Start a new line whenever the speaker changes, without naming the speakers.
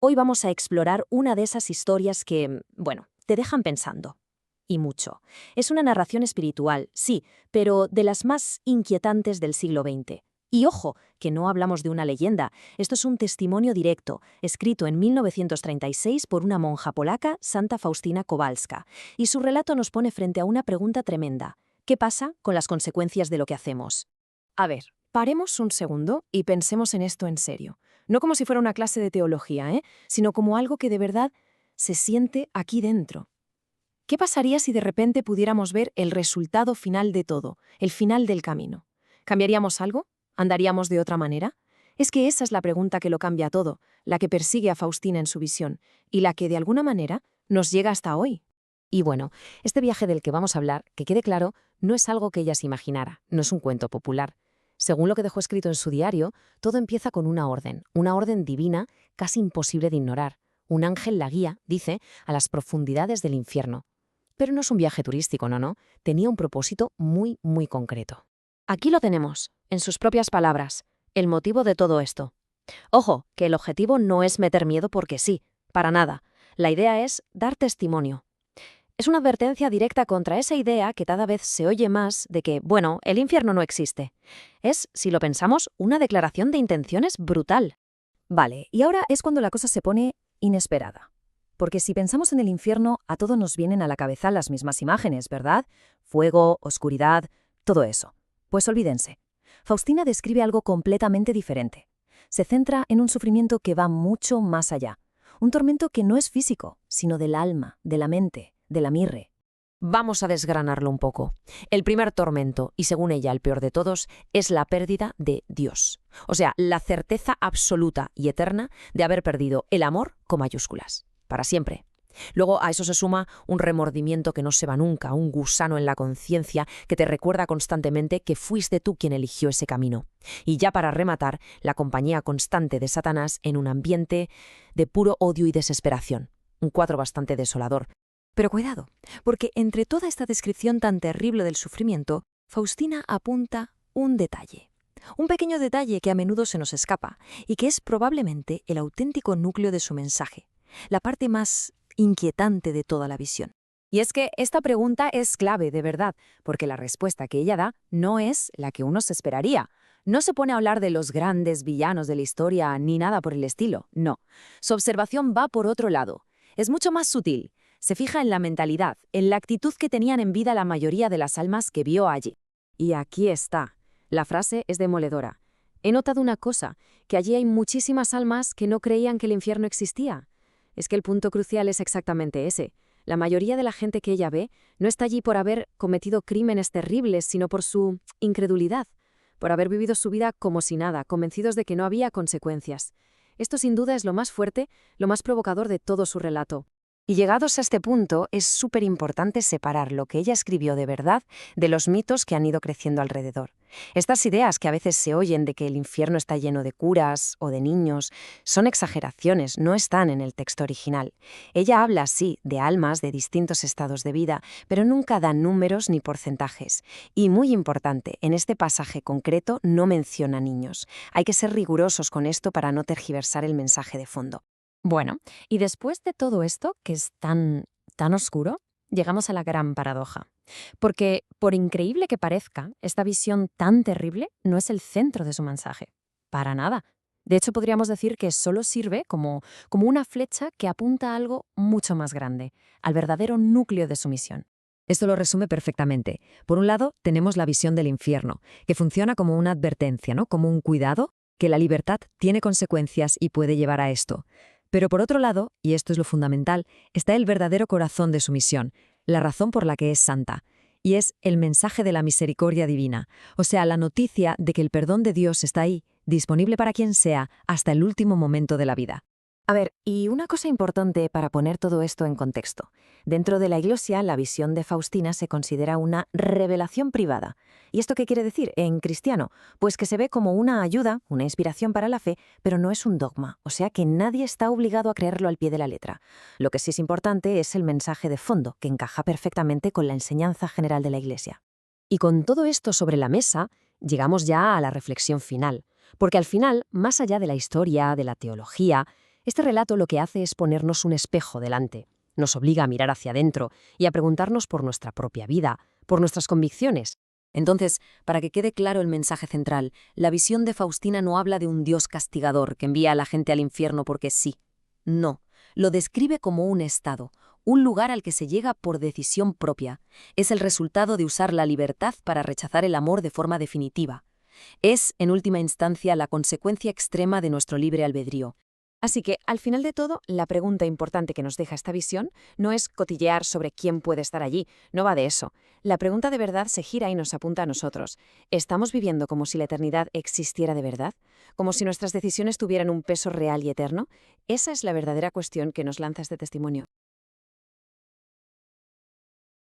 Hoy vamos a explorar una de esas historias que, bueno, te dejan pensando. Y mucho. Es una narración espiritual, sí, pero de las más inquietantes del siglo XX. Y ojo, que no hablamos de una leyenda, esto es un testimonio directo, escrito en 1936 por una monja polaca, Santa Faustina Kowalska, y su relato nos pone frente a una pregunta tremenda. ¿Qué pasa con las consecuencias de lo que hacemos?
A ver, paremos un segundo y pensemos en esto en serio. No como si fuera una clase de teología, sino como algo que de verdad se siente aquí dentro. ¿Qué pasaría si de repente pudiéramos ver el resultado final de todo, el final del camino? ¿Cambiaríamos algo? ¿Andaríamos de otra manera? Es que esa es la pregunta que lo cambia todo, la que persigue a Faustina en su visión, y la que, de alguna manera, nos llega hasta hoy.
Y bueno, este viaje del que vamos a hablar, que quede claro, no es algo que ella se imaginara, no es un cuento popular. Según lo que dejó escrito en su diario, todo empieza con una orden divina casi imposible de ignorar. Un ángel la guía, dice, a las profundidades del infierno. Pero no es un viaje turístico, no. Tenía un propósito muy, muy concreto.
Aquí lo tenemos, en sus propias palabras, el motivo de todo esto. Ojo, que el objetivo no es meter miedo porque sí, para nada. La idea es dar testimonio. Es una advertencia directa contra esa idea que cada vez se oye más de que, bueno, el infierno no existe. Es, si lo pensamos, una declaración de intenciones brutal.
Vale, y ahora es cuando la cosa se pone inesperada. Porque si pensamos en el infierno, a todos nos vienen a la cabeza las mismas imágenes, ¿verdad? Fuego, oscuridad, todo eso. Pues olvídense. Faustina describe algo completamente diferente. Se centra en un sufrimiento que va mucho más allá. Un tormento que no es físico, sino del alma, de la mente, de la mirre.
Vamos a desgranarlo un poco. El primer tormento, y según ella el peor de todos, es la pérdida de Dios. O sea, la certeza absoluta y eterna de haber perdido el amor con mayúsculas. Para siempre. Luego a eso se suma un remordimiento que no se va nunca, un gusano en la conciencia que te recuerda constantemente que fuiste tú quien eligió ese camino. Y ya para rematar, la compañía constante de Satanás en un ambiente de puro odio y desesperación. Un cuadro bastante desolador.
Pero cuidado, porque entre toda esta descripción tan terrible del sufrimiento, Faustina apunta un detalle. Un pequeño detalle que a menudo se nos escapa y que es probablemente el auténtico núcleo de su mensaje, la parte más inquietante de toda la visión.
Y es que esta pregunta es clave, de verdad, porque la respuesta que ella da no es la que uno se esperaría. No se pone a hablar de los grandes villanos de la historia ni nada por el estilo, no. Su observación va por otro lado. Es mucho más sutil. Se fija en la mentalidad, en la actitud que tenían en vida la mayoría de las almas que vio allí. Y aquí está. La frase es demoledora. He notado una cosa, que allí hay muchísimas almas que no creían que el infierno existía. Es que el punto crucial es exactamente ese. La mayoría de la gente que ella ve no está allí por haber cometido crímenes terribles, sino por su incredulidad, por haber vivido su vida como si nada, convencidos de que no había consecuencias. Esto sin duda es lo más fuerte, lo más provocador de todo su relato.
Y llegados a este punto, es súper importante separar lo que ella escribió de verdad de los mitos que han ido creciendo alrededor. Estas ideas que a veces se oyen de que el infierno está lleno de curas o de niños son exageraciones, no están en el texto original. Ella habla, sí, de almas de distintos estados de vida, pero nunca da números ni porcentajes. Y muy importante, en este pasaje concreto no menciona niños. Hay que ser rigurosos con esto para no tergiversar el mensaje de fondo.
Bueno, y después de todo esto, que es tan oscuro, llegamos a la gran paradoja. Porque, por increíble que parezca, esta visión tan terrible no es el centro de su mensaje. Para nada. De hecho, podríamos decir que solo sirve como una flecha que apunta a algo mucho más grande, al verdadero núcleo de su misión.
Esto lo resume perfectamente. Por un lado, tenemos la visión del infierno, que funciona como una advertencia, ¿no? Como un cuidado, que la libertad tiene consecuencias y puede llevar a esto. Pero por otro lado, y esto es lo fundamental, está el verdadero corazón de su misión, la razón por la que es santa, y es el mensaje de la misericordia divina, o sea, la noticia de que el perdón de Dios está ahí, disponible para quien sea, hasta el último momento de la vida.
A ver, y una cosa importante para poner todo esto en contexto. Dentro de la Iglesia, la visión de Faustina se considera una revelación privada. ¿Y esto qué quiere decir en cristiano? Pues que se ve como una ayuda, una inspiración para la fe, pero no es un dogma, o sea que nadie está obligado a creerlo al pie de la letra. Lo que sí es importante es el mensaje de fondo, que encaja perfectamente con la enseñanza general de la Iglesia.
Y con todo esto sobre la mesa, llegamos ya a la reflexión final. Porque al final, más allá de la historia, de la teología,
Este relato lo que hace es ponernos un espejo delante. Nos obliga a mirar hacia adentro y a preguntarnos por nuestra propia vida, por nuestras convicciones.
Entonces, para que quede claro el mensaje central, la visión de Faustina no habla de un Dios castigador que envía a la gente al infierno porque sí. No, lo describe como un estado, un lugar al que se llega por decisión propia. Es el resultado de usar la libertad para rechazar el amor de forma definitiva. Es, en última instancia, la consecuencia extrema de nuestro libre albedrío.
Así que, al final de todo, la pregunta importante que nos deja esta visión no es cotillear sobre quién puede estar allí, no va de eso. La pregunta de verdad se gira y nos apunta a nosotros. ¿Estamos viviendo como si la eternidad existiera de verdad? ¿Como si nuestras decisiones tuvieran un peso real y eterno? Esa es la verdadera cuestión que nos lanza este testimonio.